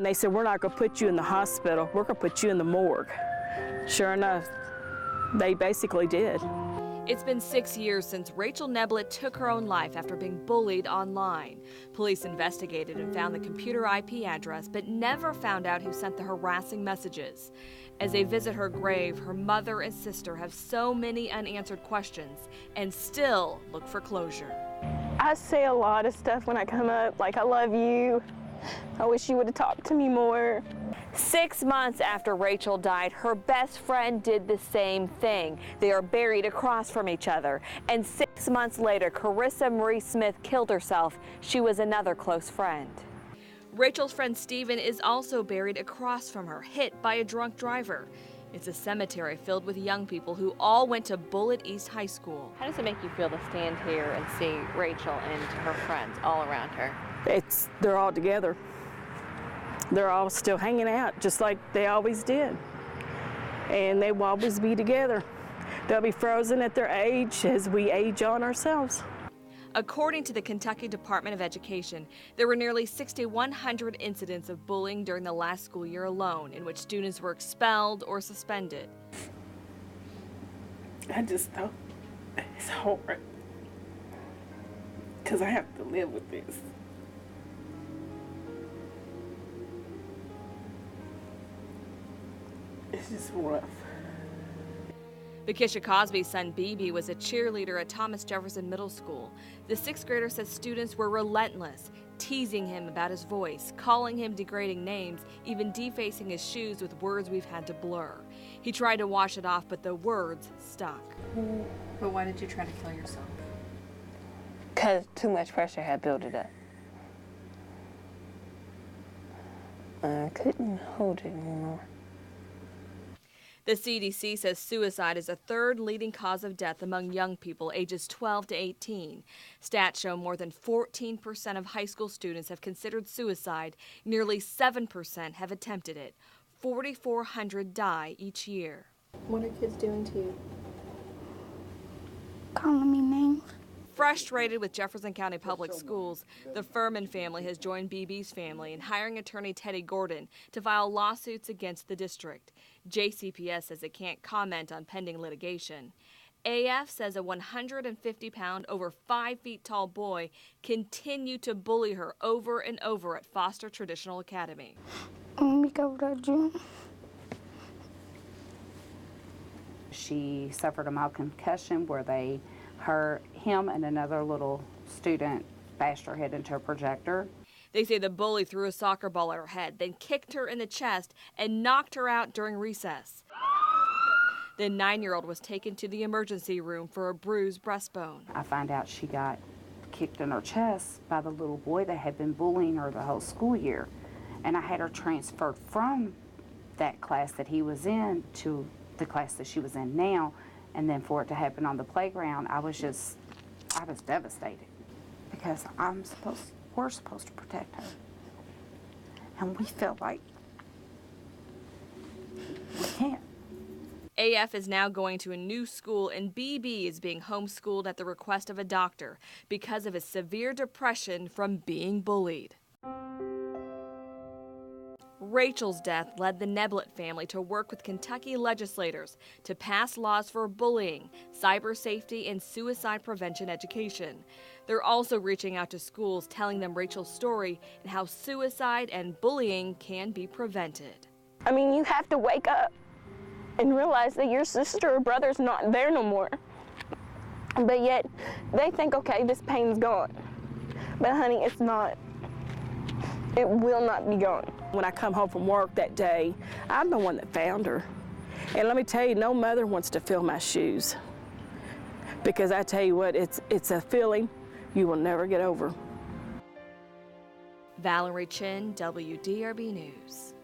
And they said, we're not gonna put you in the hospital, we're gonna put you in the morgue. Sure enough, they basically did. It's been 6 years since Rachel Neblett took her own life after being bullied online. Police investigated and found the computer IP address, but never found out who sent the harassing messages. As they visit her grave, her mother and sister have so many unanswered questions and still look for closure. I say a lot of stuff when I come up, like I love you, I wish you would have talked to me more. 6 months after Rachel died, her best friend did the same thing. They are buried across from each other. And 6 months later, Carissa Marie Smith killed herself. She was another close friend. Rachel's friend Stephen is also buried across from her, hit by a drunk driver. It's a cemetery filled with young people who all went to Bullitt East High School. How does it make you feel to stand here and see Rachel and her friends all around her? They're all together. They're all still hanging out, just like they always did. And they will always be together. They'll be frozen at their age as we age on ourselves. According to the Kentucky Department of Education, there were nearly 6,100 incidents of bullying during the last school year alone, in which students were expelled or suspended. I just thought it's hard because I have to live with this. It's just rough. Bakisha Cosby's son, BB, was a cheerleader at Thomas Jefferson Middle School. The 6th grader says students were relentless, teasing him about his voice, calling him degrading names, even defacing his shoes with words we've had to blur. He tried to wash it off, but the words stuck. But why did you try to kill yourself? Because too much pressure had built it up. I couldn't hold it anymore. The CDC says suicide is the 3rd leading cause of death among young people ages 12 to 18. Stats show more than 14% of high school students have considered suicide. Nearly 7% have attempted it. 4,400 die each year. What are kids doing to you? Calling me names. Frustrated with Jefferson County Public Schools, the Furman family has joined BB's family in hiring attorney Teddy Gordon to file lawsuits against the district. JCPS says it can't comment on pending litigation. AF says a 150-pound, over 5 feet tall boy continued to bully her over and over at Foster Traditional Academy. She suffered a mild concussion where him and another little student bashed her head into a projector. They say the bully threw a soccer ball at her head, then kicked her in the chest and knocked her out during recess. The 9-year-old was taken to the emergency room for a bruised breastbone. I find out she got kicked in her chest by the little boy that had been bullying her the whole school year. And I had her transferred from that class that he was in to the class that she was in now. And then for it to happen on the playground, I was devastated because we're supposed to protect her. And we felt like we can't. AF is now going to a new school, and BB is being homeschooled at the request of a doctor because of his severe depression from being bullied. Rachel's death led the Neblett family to work with Kentucky legislators to pass laws for bullying, cyber safety, and suicide prevention education. They're also reaching out to schools, telling them Rachel's story and how suicide and bullying can be prevented. I mean, you have to wake up and realize that your sister or brother's not there no more. But yet, they think, okay, this pain's gone. But honey, it's not. It will not be gone. When I come home from work that day, I'm the one that found her. And let me tell you, no mother wants to fill my shoes. Because I tell you what, it's a feeling you will never get over. Valerie Chin, WDRB News.